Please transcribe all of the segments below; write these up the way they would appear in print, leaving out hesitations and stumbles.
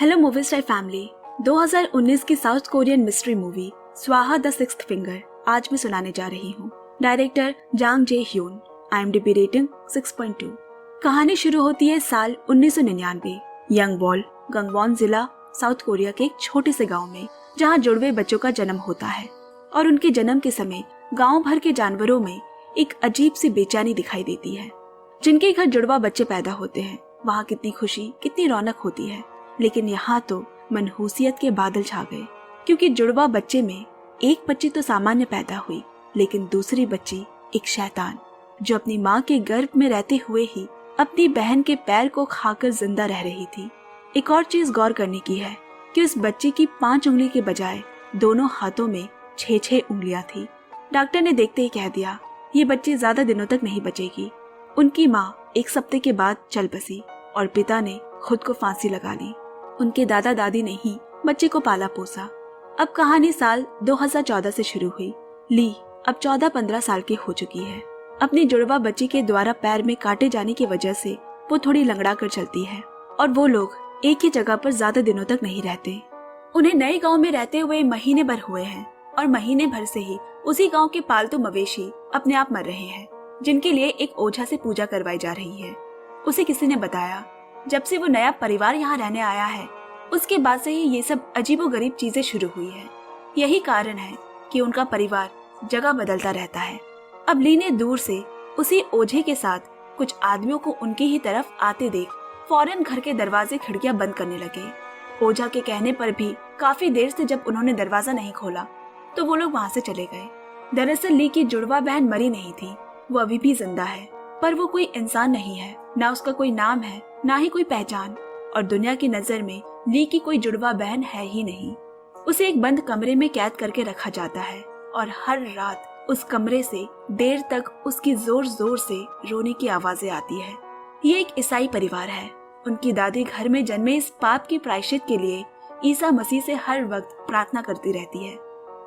Hello movie star family. 2019 की south Korean mystery movie स्वाहा the sixth finger आज मैं सुनाने जा रही हूँ। डायरेक्टर जांग जे ह्यून। IMDb rating 6.2। कहानी शुरू होती है साल 1999 यंगवॉल, गंगवॉन जिला, साउथ कोरिया के एक छोटे से गांव में, जहां जुड़वे बच्चों का जन्म होता है। और उनके जन्म के समय गांव भर के जानवरों में एक अजीब सी बेचैनी दिखाई देती है। जिनके घर जुड़वा बच्चे पैदा होते हैं वहाँ कितनी खुशी, कितनी रौनक होती है, लेकिन यहाँ तो मनहूसियत के बादल छा गए, क्योंकि जुड़वा बच्चे में एक बच्ची तो सामान्य पैदा हुई, लेकिन दूसरी बच्ची एक शैतान, जो अपनी माँ के गर्भ में रहते हुए ही अपनी बहन के पैर को खाकर जिंदा रह रही थी। एक और चीज गौर करने की है कि उस बच्ची की 5 उंगली के बजाय दोनों हाथों में 6 उंगलियां थी। डॉक्टर ने देखते ही कह दिया, ये बच्ची ज्यादा दिनों तक नहीं बचेगी। उनकी माँ 1 हफ्ते के बाद चल बसी और पिता ने खुद को फांसी लगा ली। उनके दादा दादी ने ही बच्चे को पाला पोसा। अब कहानी साल 2014 से शुरू हुई। ली अब 14-15 साल की हो चुकी है। अपनी जुड़वा बच्ची के द्वारा पैर में काटे जाने की वजह से वो थोड़ी लंगड़ा कर चलती है और वो लोग एक ही जगह पर ज्यादा दिनों तक नहीं रहते। उन्हें नए गांव में रहते हुए महीने भर हुए हैं और महीने भर से ही उसी गांव के पालतू मवेशी अपने आप मर रहे हैं, जिनके लिए एक ओझा से पूजा करवाई जा रही है। उसे किसी ने बताया, जब से वो नया परिवार यहाँ रहने आया है उसके बाद से ही ये सब अजीबोगरीब चीजें शुरू हुई है। यही कारण है कि उनका परिवार जगह बदलता रहता है। अब ली ने दूर से उसी ओझे के साथ कुछ आदमियों को उनकी ही तरफ आते देख फौरन घर के दरवाजे खिड़कियां बंद करने लगे। ओझा के कहने पर भी काफी देर से जब उन्होंने दरवाजा नहीं खोला तो वो लोग वहाँ से चले गए। दरअसल ली की जुड़वा बहन मरी नहीं थी, वो अभी भी जिंदा है, पर वो कोई इंसान नहीं है, ना उसका कोई नाम है, ना ही कोई पहचान, और दुनिया की नजर में ली की कोई जुड़वा बहन है ही नहीं। उसे एक बंद कमरे में कैद करके रखा जाता है और हर रात उस कमरे से देर तक उसकी जोर जोर से रोने की आवाजें आती है। ये एक ईसाई परिवार है। उनकी दादी घर में जन्मे इस पाप की प्रायश्चित के लिए ईसा मसीह से हर वक्त प्रार्थना करती रहती है।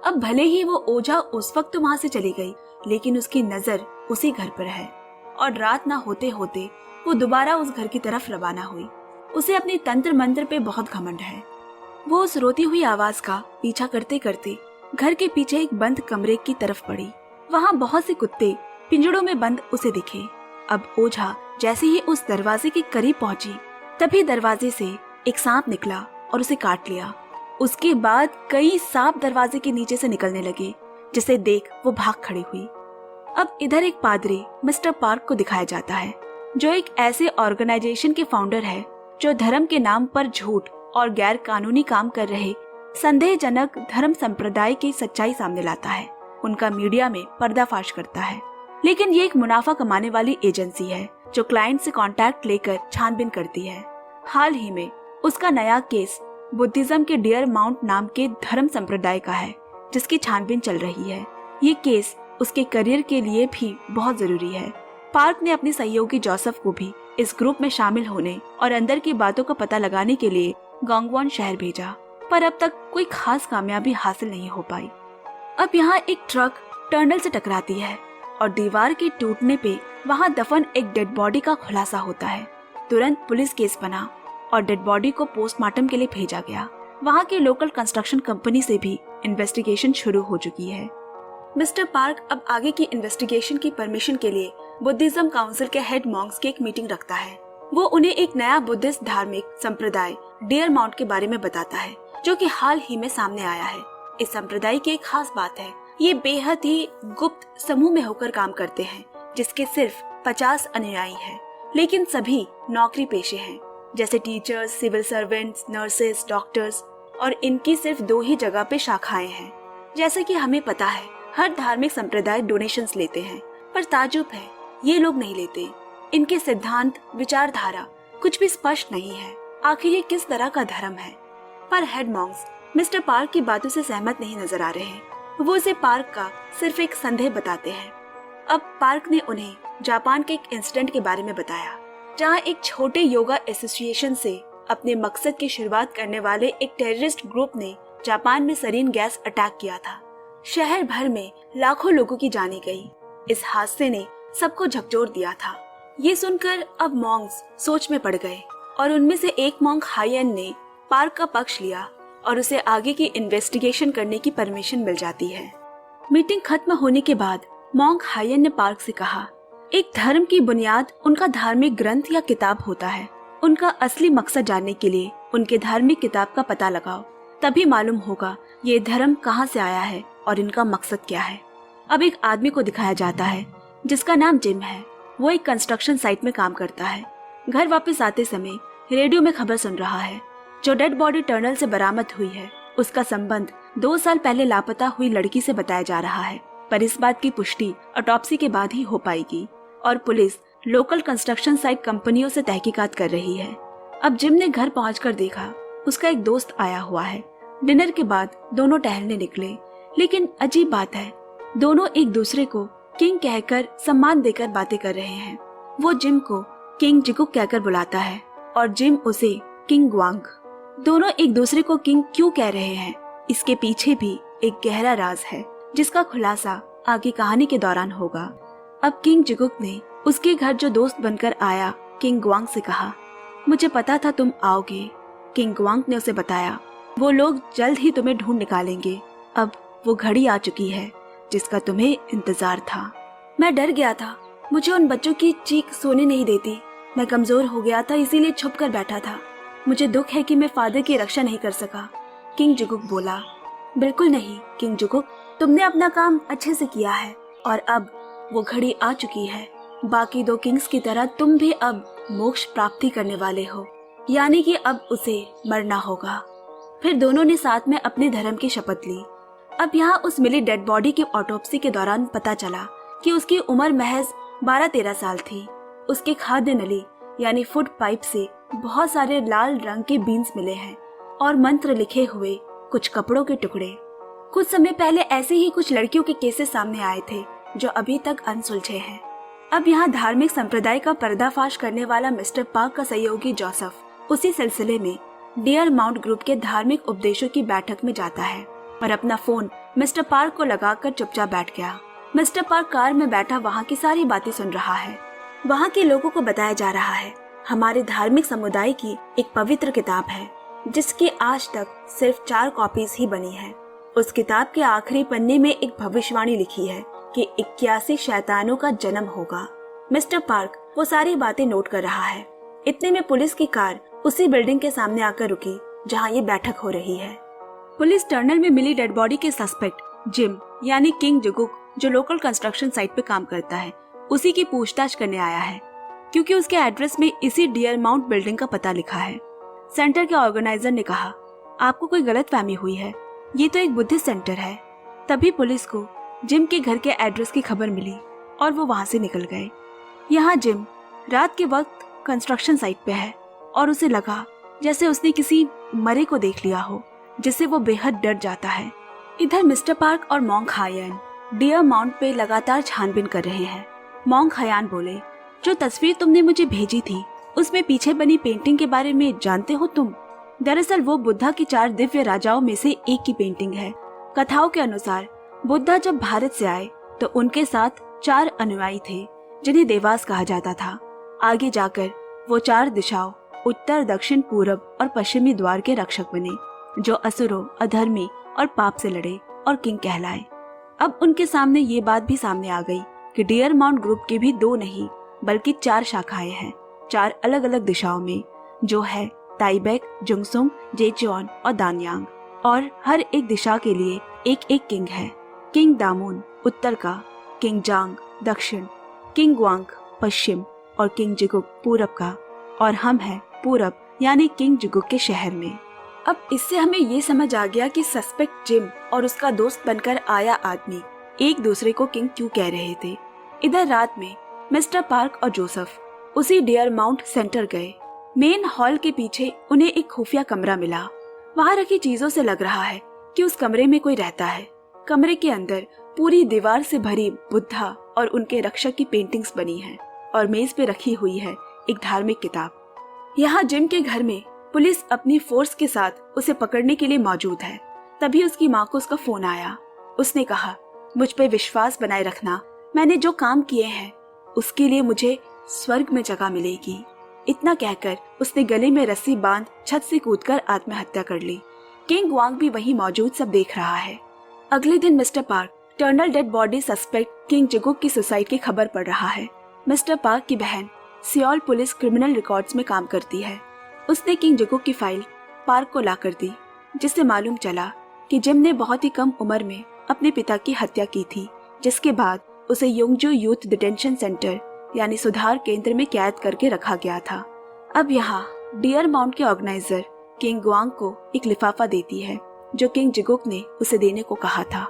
अब भले ही वो ओझा उस वक्त वहाँ से चली गई, लेकिन उसकी नजर उसी घर पर है और रात ना होते होते वो दोबारा उस घर की तरफ रवाना हुई। उसे अपने तंत्र मंत्र पे बहुत घमंड है। वो उस रोती हुई आवाज का पीछा करते करते घर के पीछे एक बंद कमरे की तरफ बढ़ी। वहाँ बहुत से कुत्ते पिंजड़ों में बंद उसे दिखे। अब ओझा जैसे ही उस दरवाजे के करीब पहुंची, तभी दरवाजे से एक सांप निकला और उसे काट लिया। उसके बाद कई सांप दरवाजे के नीचे से निकलने लगे, जिसे देख वो भाग खड़ी हुई। अब इधर एक पादरी मिस्टर पार्क को दिखाया जाता है, जो एक ऐसे ऑर्गेनाइजेशन के फाउंडर है जो धर्म के नाम पर झूठ और गैर कानूनी काम कर रहे संदेहजनक धर्म संप्रदाय की सच्चाई सामने लाता है। उनका मीडिया में पर्दाफाश करता है, लेकिन ये एक मुनाफा कमाने वाली एजेंसी है जो क्लाइंट से कांटेक्ट लेकर छानबीन करती है। हाल ही में उसका नया केस बुद्धिज्म के डियर माउंट नाम के धर्म संप्रदाय का है, जिसकी छानबीन चल रही है। ये केस उसके करियर के लिए भी बहुत जरूरी है। पार्क ने अपने सहयोगी जोसेफ को भी इस ग्रुप में शामिल होने और अंदर की बातों का पता लगाने के लिए गंगवॉन शहर भेजा, पर अब तक कोई खास कामयाबी हासिल नहीं हो पाई। अब यहाँ एक ट्रक टनल से टकराती है और दीवार के टूटने पे वहाँ दफन एक डेड बॉडी का खुलासा होता है। तुरंत पुलिस केस बना और डेड बॉडी को पोस्टमार्टम के लिए भेजा गया। वहाँ की लोकल कंस्ट्रक्शन कंपनी से भी इन्वेस्टिगेशन शुरू हो चुकी है। मिस्टर पार्क अब आगे की इन्वेस्टिगेशन की परमिशन के लिए बुद्धिज्म काउंसिल के हेड मॉन्क्स की एक मीटिंग रखता है। वो उन्हें एक नया बुद्धिस्ट धार्मिक संप्रदाय डियर माउंट के बारे में बताता है, जो कि हाल ही में सामने आया है। इस संप्रदाय की एक खास बात है, ये बेहद ही गुप्त समूह में होकर काम करते हैं, जिसके सिर्फ 50 अनुयायी हैं, लेकिन सभी नौकरी पेशे हैं, जैसे teachers, civil servants, nurses, doctors, और इनकी सिर्फ 2 ही जगह पे शाखाएं हैं। जैसे कि हमें पता है हर धार्मिक संप्रदाय डोनेशंस लेते हैं, पर ताजुब है ये लोग नहीं लेते। इनके सिद्धांत, विचारधारा कुछ भी स्पष्ट नहीं है। आखिर ये किस तरह का धर्म है? पर हेड मॉन्क्स मिस्टर पार्क की बातों से सहमत नहीं नजर आ रहे। वो उसे पार्क का सिर्फ एक संदेह बताते हैं। अब पार्क ने उन्हें जापान के एक इंसिडेंट के बारे में बताया, जहाँ एक छोटे योगा एसोसिएशन से अपने मकसद की शुरुआत करने वाले एक टेररिस्ट ग्रुप ने जापान में सरीन गैस अटैक किया था। शहर भर में लाखों लोगों की जाने गई। इस हादसे ने सबको झकझोर दिया था। ये सुनकर अब मॉन्क्स सोच में पड़ गए और उनमें से एक मॉन्क हायन ने पार्क का पक्ष लिया और उसे आगे की इन्वेस्टिगेशन करने की परमिशन मिल जाती है। मीटिंग खत्म होने के बाद मॉन्क हायन ने पार्क से कहा, एक धर्म की बुनियाद उनका धार्मिक ग्रंथ या किताब होता है। उनका असली मकसद जानने के लिए उनके धार्मिक किताब का पता लगाओ, तभी मालूम होगा ये धर्म कहाँ से आया है और इनका मकसद क्या है। अब एक आदमी को दिखाया जाता है जिसका नाम जिम है। वो एक कंस्ट्रक्शन साइट में काम करता है। घर वापस आते समय रेडियो में खबर सुन रहा है। जो डेड बॉडी टनल से बरामद हुई है उसका संबंध 2 साल पहले लापता हुई लड़की से बताया जा रहा है, पर इस बात की पुष्टि ऑटोप्सी के बाद ही हो पाएगी और पुलिस लोकल कंस्ट्रक्शन साइट कंपनियों से तहकीकात कर रही है। अब जिम ने घर पहुंचकर देखा उसका एक दोस्त आया हुआ है। डिनर के बाद दोनों टहलने निकले, लेकिन अजीब बात है, दोनों एक दूसरे को किंग कहकर सम्मान देकर बातें कर रहे हैं। वो जिम को किंग जिगुक कहकर बुलाता है और जिम उसे किंग ग्वांग। दोनों एक दूसरे को किंग क्यों कह रहे हैं, इसके पीछे भी एक गहरा राज है जिसका खुलासा आगे कहानी के दौरान होगा। अब किंग जिगुक ने उसके घर जो दोस्त बनकर आया किंग ग्वांग से कहा, मुझे पता था तुम आओगे। किंग ग्वांग ने उसे बताया, वो लोग जल्द ही तुम्हें ढूंढ निकालेंगे। अब वो घड़ी आ चुकी है जिसका तुम्हें इंतजार था। मैं डर गया था, मुझे उन बच्चों की चीख सोने नहीं देती। मैं कमजोर हो गया था, इसीलिए छुप कर बैठा था। मुझे दुख है कि मैं फादर की रक्षा नहीं कर सका। किंग जिगुक बोला, बिल्कुल नहीं किंग जिगुक, तुमने अपना काम अच्छे से किया है और अब वो घड़ी आ चुकी है। बाकी 2 किंग्स की तरह तुम भी अब मोक्ष प्राप्ति करने वाले हो, यानी कि अब उसे मरना होगा। फिर दोनों ने साथ में अपने धर्म की शपथ ली। अब यहाँ उस मिली डेड बॉडी की ऑटोप्सी के दौरान पता चला कि उसकी उम्र महज 12-13 साल थी। उसके खाद्य नली यानी फूड पाइप से बहुत सारे लाल रंग के बीन्स मिले हैं और मंत्र लिखे हुए कुछ कपड़ों के टुकड़े। कुछ समय पहले ऐसे ही कुछ लड़कियों के केसेस सामने आए थे जो अभी तक अनसुलझे हैं। अब यहाँ धार्मिक संप्रदाय का पर्दाफाश करने वाला मिस्टर पार्क का सहयोगी जोसेफ उसी सिलसिले में डियर माउंट ग्रुप के धार्मिक उपदेशों की बैठक में जाता है और अपना फोन मिस्टर पार्क को लगाकर चुपचाप बैठ गया। मिस्टर पार्क कार में बैठा वहाँ की सारी बातें सुन रहा है। वहाँ के लोगों को बताया जा रहा है, हमारे धार्मिक समुदाय की एक पवित्र किताब है जिसकी आज तक सिर्फ 4 कॉपीज ही बनी है। उस किताब के आखिरी पन्ने में एक भविष्यवाणी लिखी है कि 81 शैतानों का जन्म होगा। मिस्टर पार्क वो सारी बातें नोट कर रहा है। इतने में पुलिस की कार उसी बिल्डिंग के सामने आकर रुकी जहाँ ये बैठक हो रही है। पुलिस टनल में मिली डेड बॉडी के सस्पेक्ट जिम यानी किंग जिगुक, जो लोकल कंस्ट्रक्शन साइट पे काम करता है, उसी की पूछताछ करने आया है क्योंकि उसके एड्रेस में इसी डियर माउंट बिल्डिंग का पता लिखा है। सेंटर के ऑर्गेनाइजर ने कहा, आपको कोई गलतफहमी हुई है, ये तो एक बुद्धिस्ट सेंटर है। तभी पुलिस को जिम के घर के एड्रेस की खबर मिली और वो वहाँ से निकल गए। यहाँ जिम रात के वक्त कंस्ट्रक्शन साइट पे है और उसे लगा जैसे उसने किसी मरे को देख लिया हो, जिससे वो बेहद डर जाता है। इधर मिस्टर पार्क और मॉन्क हायन डियर माउंट पे लगातार छानबीन कर रहे हैं। मॉन्क हायन बोले, जो तस्वीर तुमने मुझे भेजी थी उसमें पीछे बनी पेंटिंग के बारे में जानते हो तुम? दरअसल वो बुद्धा के 4 दिव्य राजाओं में से एक की पेंटिंग है। कथाओं के अनुसार बुद्धा जब भारत से आए तो उनके साथ 4 अनुयायी थे जिन्हें देवास कहा जाता था। आगे जाकर वो 4 दिशाओं उत्तर, दक्षिण, पूरब और पश्चिमी द्वार के रक्षक बने, जो असुरों, अधर्मी और पाप से लड़े और किंग कहलाए। अब उनके सामने ये बात भी सामने आ गई कि डियर माउंट ग्रुप की भी 2 नहीं बल्कि 4 शाखाएं हैं, 4 अलग अलग दिशाओं में, जो है ताइबेक, जुंगसुंग, जेचुआन और दानयांग। और हर एक दिशा के लिए एक एक किंग है। किंग दामून उत्तर का, किंग जांग दक्षिण, किंग ग्वांग पश्चिम और किंग जिगुक पूरब का। और हम हैं पूरब यानी किंग जिगुक के शहर में। अब इससे हमें ये समझ आ गया कि सस्पेक्ट जिम और उसका दोस्त बनकर आया आदमी एक दूसरे को किंग क्यों कह रहे थे। इधर रात में मिस्टर पार्क और जोसेफ उसी डियर माउंट सेंटर गए। मेन हॉल के पीछे उन्हें एक खुफिया कमरा मिला। वहाँ रखी चीजों से लग रहा है कि उस कमरे में कोई रहता है। कमरे के अंदर पूरी दीवार से भरी बुद्धा और उनके रक्षक की पेंटिंग्स बनी हैं और मेज पे रखी हुई है एक धार्मिक किताब। यहाँ जिम के घर में पुलिस अपनी फोर्स के साथ उसे पकड़ने के लिए मौजूद है। तभी उसकी माँ को उसका फोन आया। उसने कहा, मुझ पे विश्वास बनाए रखना, मैंने जो काम किए हैं उसके लिए मुझे स्वर्ग में जगह मिलेगी। इतना कहकर उसने गले में रस्सी बांध छत से कूदकर आत्महत्या कर ली। किंग वांग भी वहीं मौजूद सब देख रहा है। अगले दिन मिस्टर पार्क टर्नल डेड बॉडी सस्पेक्ट किंग जिगुक की सुसाइड की खबर पढ़ रहा है। मिस्टर पार्क की बहन सियोल पुलिस क्रिमिनल रिकॉर्ड्स में काम करती है। उसने किंग जिगुक की फाइल पार्क को ला कर दी, जिससे मालूम चला कि जिम ने बहुत ही कम उम्र में अपने पिता की हत्या की थी, जिसके बाद उसे योंगजो यूथ डिटेंशन सेंटर यानी सुधार केंद्र में कैद करके रखा गया था। अब यहाँ डियर माउंट के ऑर्गेनाइजर किंग वांग को एक लिफाफा देती है जो किंग जिगुक ने उसे देने को कहा था।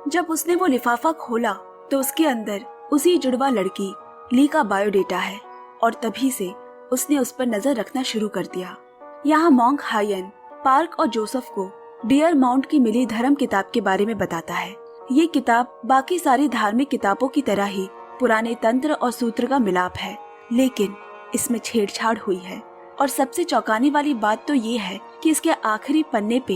जब उसने वो लिफाफा खोला तो उसके अंदर उसी जुड़वा लड़की ली का बायोडेटा है और तभी से उसने उस पर नजर रखना शुरू कर दिया। यहाँ मॉन्क हायन पार्क और जोसेफ को डियर माउंट की मिली धर्म किताब के बारे में बताता है। ये किताब बाकी सारी धार्मिक किताबों की तरह ही पुराने तंत्र और सूत्र का मिलाप है, लेकिन इसमें छेड़छाड़ हुई है। और सबसे चौंकाने वाली बात तो ये है कि इसके आखिरी पन्ने पे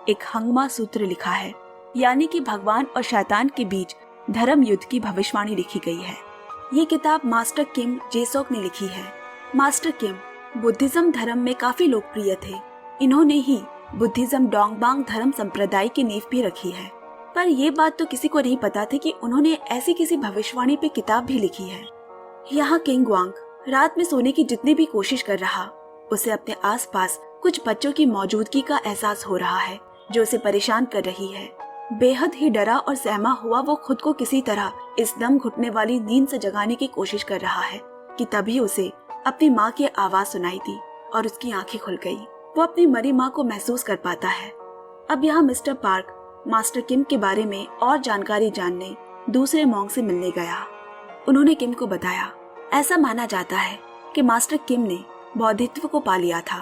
एक हंगमा सूत्र लिखा है, यानी कि भगवान और शैतान के बीच धर्म युद्ध की भविष्यवाणी लिखी गई है। ये किताब मास्टर किम जेसोक ने लिखी है। मास्टर किम बुद्धिज्म धर्म में काफी लोकप्रिय थे। इन्होंने ही बुद्धिज्म डोंगबांग धर्म संप्रदाय की नींव भी रखी है। पर ये बात तो किसी को नहीं पता थी कि उन्होंने ऐसी किसी भविष्यवाणी पे किताब भी लिखी है। यहाँ किंग वांग रात में सोने की जितनी भी कोशिश कर रहा, उसे अपने आसपास कुछ बच्चों की मौजूदगी का एहसास हो रहा है जो उसे परेशान कर रही है। बेहद ही डरा और सहमा हुआ वो खुद को किसी तरह इस दम घुटने वाली नींद से जगाने की कोशिश कर रहा है कि तभी उसे अपनी माँ की आवाज सुनाई दी और उसकी आंखें खुल गई। वो अपनी मरी माँ को महसूस कर पाता है। अब यहाँ मिस्टर पार्क मास्टर किम के बारे में और जानकारी जानने दूसरे मॉन्क से मिलने गया। उन्होंने किम को बताया, ऐसा माना जाता है कि मास्टर किम ने बौद्धित्व को पा लिया था,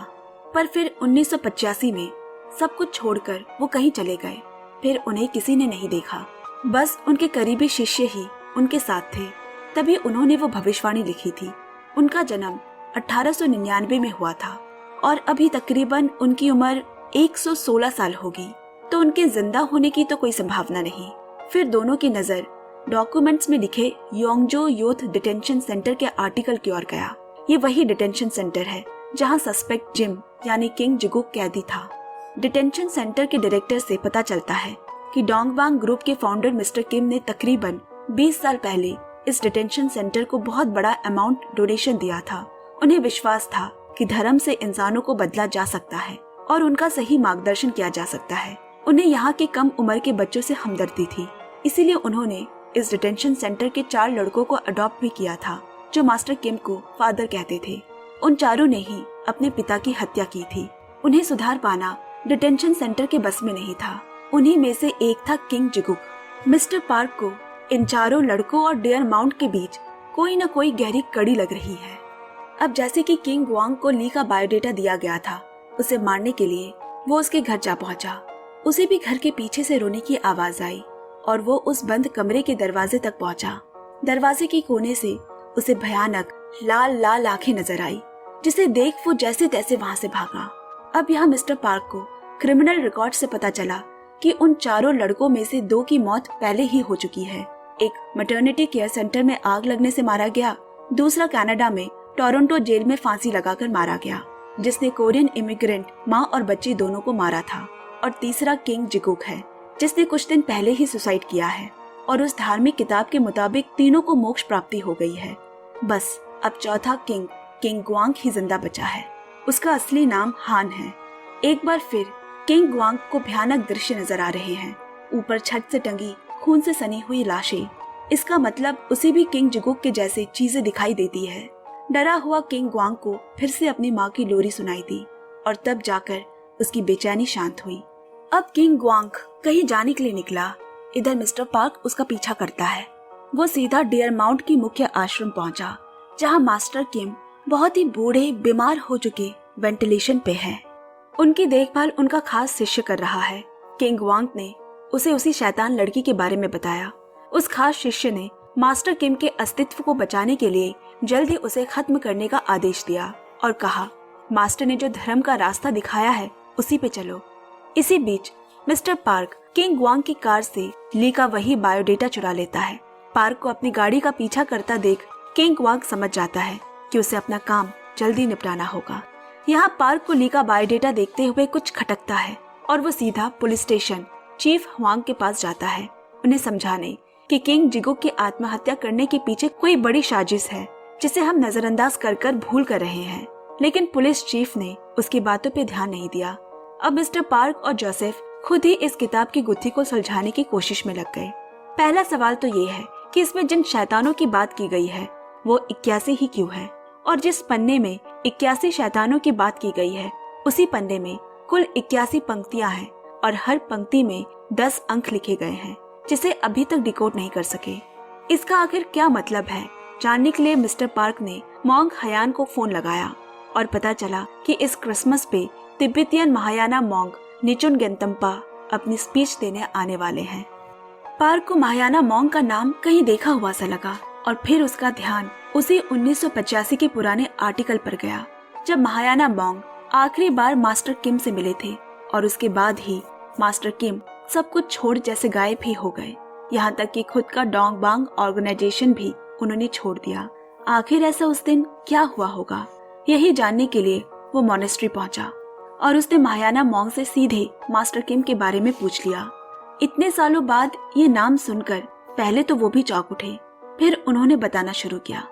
पर फिर 1985 में सब कुछ छोड़कर वो कहीं चले गए। फिर उन्हें किसी ने नहीं देखा, बस उनके करीबी शिष्य ही उनके साथ थे। तभी उन्होंने वो भविष्यवाणी लिखी थी। उनका जन्म 1899 में हुआ था और अभी तकरीबन उनकी उम्र 116 साल होगी, तो उनके जिंदा होने की तो कोई संभावना नहीं। फिर दोनों की नजर डॉक्यूमेंट्स में लिखे योंगजो यूथ डिटेंशन सेंटर के आर्टिकल की ओर गया। ये वही डिटेंशन सेंटर है जहां सस्पेक्ट जिम यानी किंग जिगुक कैदी था। डिटेंशन सेंटर के डायरेक्टर से पता चलता है कि डोंगबांग ग्रुप के फाउंडर मिस्टर किम ने तकरीबन 20 साल पहले इस डिटेंशन सेंटर को बहुत बड़ा अमाउंट डोनेशन दिया था। उन्हें विश्वास था कि धर्म से इंसानों को बदला जा सकता है और उनका सही मार्गदर्शन किया जा सकता है। उन्हें यहाँ के कम उम्र के बच्चों से हमदर्दी थी, इसीलिए उन्होंने इस डिटेंशन सेंटर के 4 लड़कों को अडॉप्ट भी किया था जो मास्टर किम को फादर कहते थे। उन चारों ने ही अपने पिता की हत्या की थी। उन्हें सुधार पाना डिटेंशन सेंटर के बस में नहीं था। उन्हीं में से एक था किंग जिगुक। मिस्टर पार्क को इन चारों लड़कों और डियर माउंट के बीच कोई न कोई गहरी कड़ी लग रही है। अब जैसे कि किंग वांग को ली का बायोडेटा दिया गया था, उसे मारने के लिए वो उसके घर जा पहुंचा। उसे भी घर के पीछे से रोने की आवाज आई और वो उस बंद कमरे के दरवाजे तक पहुंचा। दरवाजे के कोने से उसे भयानक लाल लाल आंखें नजर आई, जिसे देख वो जैसे तैसे वहां से भागा। अब यहाँ मिस्टर पार्क को क्रिमिनल रिकॉर्ड से पता चला कि उन चारों लड़कों में से 2 की मौत पहले ही हो चुकी है। एक मैटरनिटी केयर सेंटर में आग लगने से मारा गया, दूसरा कनाडा में टोरंटो जेल में फांसी लगाकर मारा गया, जिसने कोरियन इमिग्रेंट माँ और बच्ची दोनों को मारा था। और तीसरा किंग जिगुक है, जिसने कुछ दिन पहले ही सुसाइड किया है और उस धार्मिक किताब के मुताबिक तीनों को मोक्ष प्राप्ति हो गई है। बस अब चौथा किंग वांग ही जिंदा बचा है। उसका असली नाम हान है। एक बार फिर किंग वांग को भयानक दृश्य नजर आ रहे हैं। ऊपर छत से टंगी खून से सनी हुई लाशें। इसका मतलब उसे भी किंग जिगुक के जैसे चीजें दिखाई देती है। डरा हुआ किंग वांग को फिर से अपनी माँ की लोरी सुनाई दी और तब जाकर उसकी बेचैनी शांत हुई। अब किंग वांग कहीं जाने के लिए निकला। इधर मिस्टर पार्क उसका पीछा करता है। वो सीधा डियर माउंट की मुख्य आश्रम पहुंचा, जहां मास्टर किम बहुत ही बूढ़े बीमार हो चुके वेंटिलेशन पे है। उनकी देखभाल उनका खास शिष्य कर रहा है। किंग वांग ने उसे उसी शैतान लड़की के बारे में बताया। उस खास शिष्य ने मास्टर किम के अस्तित्व को बचाने के लिए जल्द ही उसे खत्म करने का आदेश दिया और कहा, मास्टर ने जो धर्म का रास्ता दिखाया है उसी पे चलो। इसी बीच मिस्टर पार्क किंग वांग की कार से ली का वही बायोडेटा चुरा लेता है। पार्क को अपनी गाड़ी का पीछा करता देख किंग वांग समझ जाता है कि उसे अपना काम जल्दी निपटाना होगा। यहाँ पार्क को ली का बायोडेटा देखते हुए कुछ खटकता है और वो सीधा पुलिस स्टेशन चीफ हुआंग के पास जाता है, उन्हें समझाने कि किंग जिगो की आत्महत्या करने के पीछे कोई बड़ी साजिश है जिसे हम नजरअंदाज कर भूल कर रहे हैं। लेकिन पुलिस चीफ ने उसकी बातों पे ध्यान नहीं दिया। अब मिस्टर पार्क और जोसेफ खुद ही इस किताब की गुत्थी को सुलझाने की कोशिश में लग गए। पहला सवाल तो ये है कि इसमें जिन शैतानों की बात की गई है वो 81 ही क्यों है, और जिस पन्ने में 81 शैतानों की बात की गई है उसी पन्ने में कुल 81 पंक्तियां हैं और हर पंक्ति में 10 अंक लिखे गए हैं जिसे अभी तक डिकोड नहीं कर सके। इसका आखिर क्या मतलब है, जानने के लिए मिस्टर पार्क ने मोंग हयान को फोन लगाया और पता चला कि इस क्रिसमस पे तिब्बतियन महायाना मोंग निचुन गेंतम्पा अपनी स्पीच देने आने वाले हैं। पार्क को महायाना मोंग का नाम कहीं देखा हुआ सा लगा और फिर उसका ध्यान उसी 1985 के पुराने आर्टिकल पर गया जब महायाना मोंग आखिरी बार मास्टर किम से मिले थे, और उसके बाद ही मास्टर किम सब कुछ छोड़ जैसे गायब ही हो गए। यहाँ तक कि खुद का डोंग बांग ऑर्गेनाइजेशन भी उन्होंने छोड़ दिया। आखिर ऐसा उस दिन क्या हुआ होगा, यही जानने के लिए वो मॉनेस्ट्री पहुंचा और उसने महायाना मोंग से सीधे मास्टर किम के बारे में पूछ लिया। इतने सालों बाद ये नाम सुनकर पहले तो वो भी चौंक उठे, फिर उन्होंने बताना शुरू किया।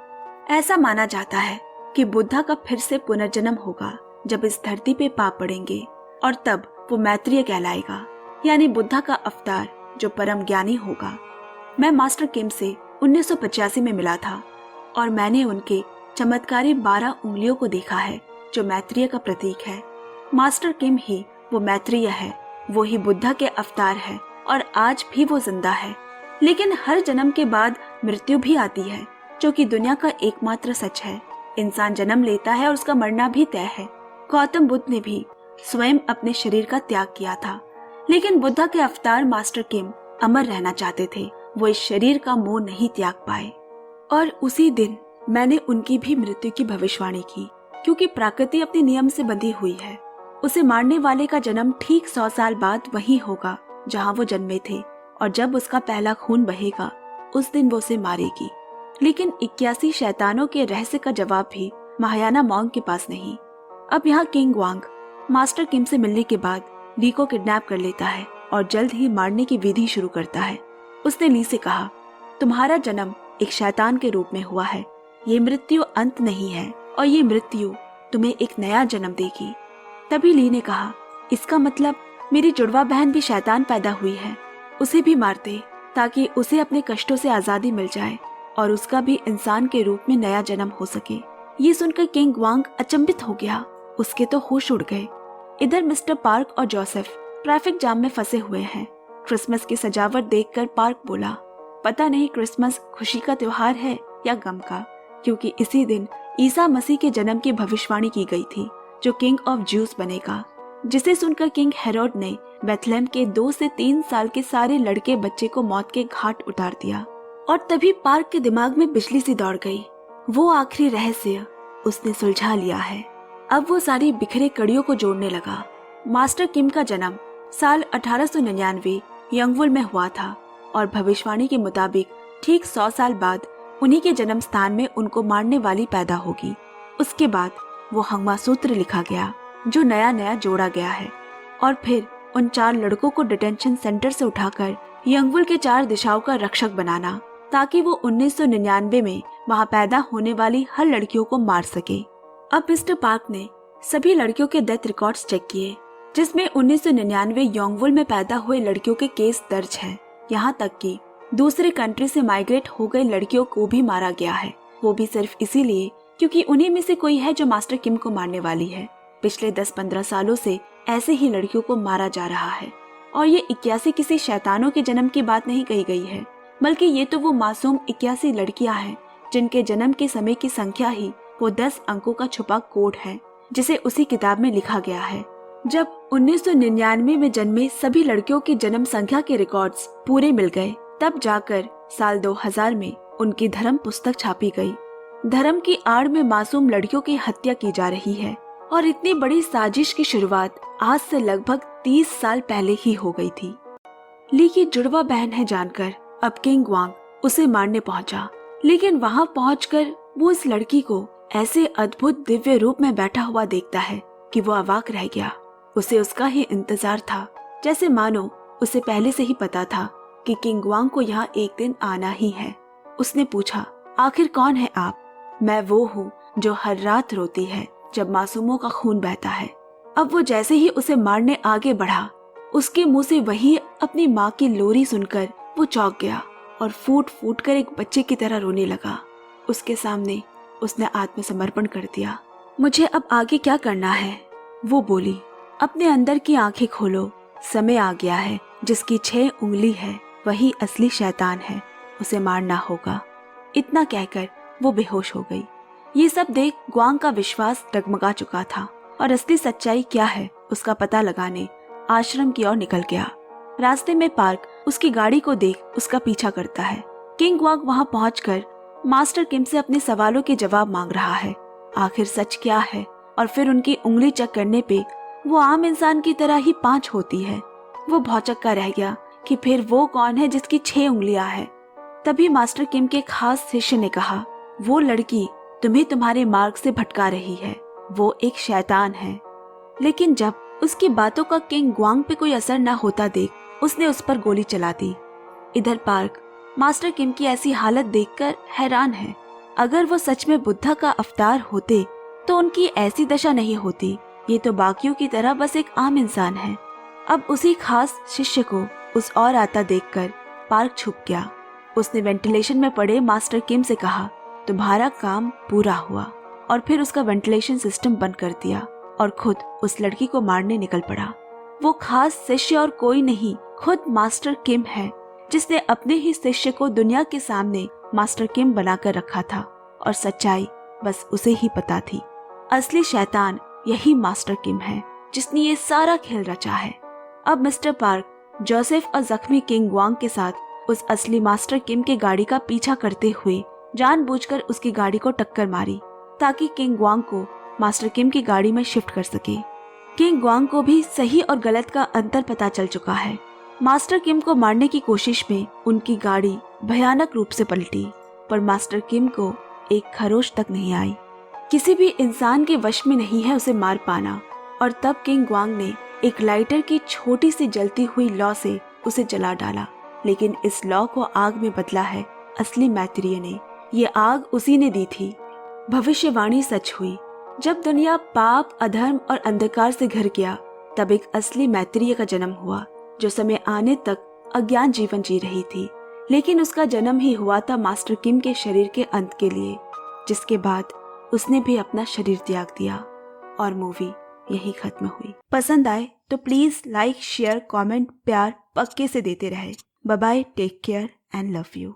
ऐसा माना जाता है कि बुद्धा का फिर से पुनर्जन्म होगा जब इस धरती पे पाप पड़ेंगे, और तब वो मैत्रेय कहलाएगा, यानी बुद्धा का अवतार जो परम ज्ञानी होगा। मैं मास्टर किम से 1985 में मिला था और मैंने उनके चमत्कारी 12 उंगलियों को देखा है जो मैत्रेय का प्रतीक है। मास्टर किम ही वो मैत्रेय है, वो ही बुद्धा के अवतार है और आज भी वो जिंदा है। लेकिन हर जन्म के बाद मृत्यु भी आती है जो कि दुनिया का एकमात्र सच है। इंसान जन्म लेता है और उसका मरना भी तय है। गौतम बुद्ध ने भी स्वयं अपने शरीर का त्याग किया था, लेकिन बुद्धा के अवतार मास्टर किम अमर रहना चाहते थे। वो इस शरीर का मोह नहीं त्याग पाए और उसी दिन मैंने उनकी भी मृत्यु की भविष्यवाणी की, क्योंकि प्रकृति अपने नियम से बंधी हुई है। उसे मारने वाले का जन्म ठीक 100 साल बाद वही होगा जहाँ वो जन्मे थे, और जब उसका पहला खून बहेगा उस दिन वो उसे मारेगी। लेकिन 81 शैतानों के रहस्य का जवाब भी महायाना मोंग के पास नहीं। अब यहाँ किंग वांग मास्टर किम से मिलने के बाद ली को किडनैप कर लेता है और जल्द ही मारने की विधि शुरू करता है। उसने ली से कहा, तुम्हारा जन्म एक शैतान के रूप में हुआ है। ये मृत्यु अंत नहीं है और ये मृत्यु तुम्हें एक नया जन्म देगी। तभी ली ने कहा, इसका मतलब मेरी जुड़वा बहन भी शैतान पैदा हुई है, उसे भी मारते ताकि उसे अपने कष्टों से आजादी मिल जाए और उसका भी इंसान के रूप में नया जन्म हो सके। ये सुनकर किंग वांग अचंभित हो गया, उसके तो होश उड़ गए। इधर मिस्टर पार्क और जोसेफ ट्रैफिक जाम में फंसे हुए हैं। क्रिसमस की सजावट देखकर पार्क बोला, पता नहीं क्रिसमस खुशी का त्योहार है या गम का, क्योंकि इसी दिन ईसा मसीह के जन्म की भविष्यवाणी की गई थी जो किंग ऑफ ज्यूस बनेगा। जिसे सुनकर किंग हेरोड ने बेथलेहम के 2 से 3 साल के सारे लड़के बच्चे को मौत के घाट उतार दिया। और तभी पार्क के दिमाग में बिजली सी दौड़ गई। वो आखिरी रहस्य उसने सुलझा लिया है। अब वो सारी बिखरे कड़ियों को जोड़ने लगा। मास्टर किम का जन्म साल 1899 यंगवुल में हुआ था और भविष्यवाणी के मुताबिक ठीक 100 साल बाद उन्हीं के जन्म स्थान में उनको मारने वाली पैदा होगी। उसके बाद वो हंगमा सूत्र लिखा गया जो नया नया जोड़ा गया है, और फिर उन 4 लड़कों को डिटेंशन सेंटर से उठाकर यंगवुल के 4 दिशाओं का रक्षक बनाना, ताकि वो 1999 में वहाँ पैदा होने वाली हर लड़कियों को मार सके। अब मिस्टर पार्क ने सभी लड़कियों के डेथ रिकॉर्ड्स चेक किए, जिसमें 1999 यंगवुल में पैदा हुए लड़कियों के केस दर्ज हैं। यहाँ तक कि दूसरे कंट्री से माइग्रेट हो गई लड़कियों को भी मारा गया है, वो भी सिर्फ इसीलिए क्योंकि उन्हीं में से कोई है जो मास्टर किम को मारने वाली है। पिछले 10-15 सालों से ऐसे ही लड़कियों को मारा जा रहा है, और ये 81 किसी शैतानों के जन्म की बात नहीं कही गई है, बल्कि ये तो वो मासूम 81 लड़कियां हैं जिनके जन्म के समय की संख्या ही वो 10 अंकों का छुपा कोड है जिसे उसी किताब में लिखा गया है। जब 1999 में जन्मे सभी लड़कियों की जन्म संख्या के रिकॉर्ड्स पूरे मिल गए, तब जाकर साल 2000 में उनकी धर्म पुस्तक छापी गई। धर्म की आड़ में मासूम लड़कियों की हत्या की जा रही है, और इतनी बड़ी साजिश की शुरुआत आज से लगभग 30 साल पहले ही हो गई थी। ली की जुड़वा बहन है जानकर अब किंग वांग उसे मारने पहुंचा, लेकिन वहां पहुंचकर वो इस लड़की को ऐसे अद्भुत दिव्य रूप में बैठा हुआ देखता है कि वो अवाक रह गया। उसे उसका ही इंतजार था, जैसे मानो उसे पहले से ही पता था कि किंग ग्वांग को यहाँ एक दिन आना ही है। उसने पूछा, आखिर कौन है आप? मैं वो हूँ जो हर रात रोती है जब मासूमों का खून बहता है। अब वो जैसे ही उसे मारने आगे बढ़ा, उसके मुंह से वही अपनी माँ की लोरी सुनकर वो चौंक गया और फूट फूट कर एक बच्चे की तरह रोने लगा। उसके सामने उसने आत्मसमर्पण कर दिया। मुझे अब आगे क्या करना है? वो बोली। अपने अंदर की आंखें खोलो, समय आ गया है। जिसकी 6 उंगली है वही असली शैतान है, उसे मारना होगा। इतना कहकर वो बेहोश हो गई। ये सब देख ग्वांग का विश्वास डगमगा चुका था और असली सच्चाई क्या है उसका पता लगाने आश्रम की ओर निकल गया। रास्ते में पार्क उसकी गाड़ी को देख उसका पीछा करता है। किंग ग्वांग वहां पहुंचकर मास्टर किम से अपने सवालों के जवाब मांग रहा है। आखिर सच क्या है? और फिर उनकी उंगली चेक करने पे वो आम इंसान की तरह ही 5 होती है। वो भौचक्का रह गया कि फिर वो कौन है जिसकी 6 उंगलियां हैं। तभी मास्टर किम के खास शिष्य ने कहा, वो लड़की तुम्हें तुम्हारे मार्ग से भटका रही है, वो एक शैतान है। लेकिन जब उसकी बातों का किंग ग्वांग पे कोई असर न होता देख उसने उस पर गोली चला दी। इधर पार्क मास्टर किम की ऐसी हालत देखकर हैरान है। अगर वो सच में बुद्धा का अवतार होते तो उनकी ऐसी दशा नहीं होती। ये तो बाकियों की तरह बस एक आम इंसान है। अब उसी खास शिष्य को उस ओर आता देखकर पार्क छुप गया। उसने वेंटिलेशन में पड़े मास्टर किम से कहा, तुम्हारा काम पूरा हुआ। और फिर उसका वेंटिलेशन सिस्टम बंद कर दिया और खुद उस लड़की को मारने निकल पड़ा। वो खास शिष्य और कोई नहीं, खुद मास्टर किम है, जिसने अपने ही शिष्य को दुनिया के सामने मास्टर किम बनाकर रखा था और सच्चाई बस उसे ही पता थी। असली शैतान यही मास्टर किम है, जिसने ये सारा खेल रचा है। अब मिस्टर पार्क जोसेफ और जख्मी किंग ग्वांग के साथ उस असली मास्टर किम के गाड़ी का पीछा करते हुए जानबूझकर उसकी गाड़ी को टक्कर मारी ताकि किंग ग्वांग को मास्टर किम की गाड़ी में शिफ्ट कर सके। किंग ग्वांग को भी सही और गलत का अंतर पता चल चुका है। मास्टर किम को मारने की कोशिश में उनकी गाड़ी भयानक रूप से पलटी, पर मास्टर किम को एक खरोच तक नहीं आई। किसी भी इंसान के वश में नहीं है उसे मार पाना। और तब किंग ग्वांग ने एक लाइटर की छोटी सी जलती हुई लौ से उसे जला डाला। लेकिन इस लौ को आग में बदला है असली मैत्रेय ने। ये आग उसी ने दी थी। भविष्यवाणी सच हुई। जब दुनिया पाप, अधर्म और अंधकार से घिर गया, तब एक असली मैत्रेय का जन्म हुआ, जो समय आने तक अज्ञान जीवन जी रही थी। लेकिन उसका जन्म ही हुआ था मास्टर किम के शरीर के अंत के लिए, जिसके बाद उसने भी अपना शरीर त्याग दिया और मूवी यही खत्म हुई। पसंद आए तो प्लीज लाइक, शेयर, कमेंट, प्यार पक्के से देते रहे। Bye bye, take care and love you.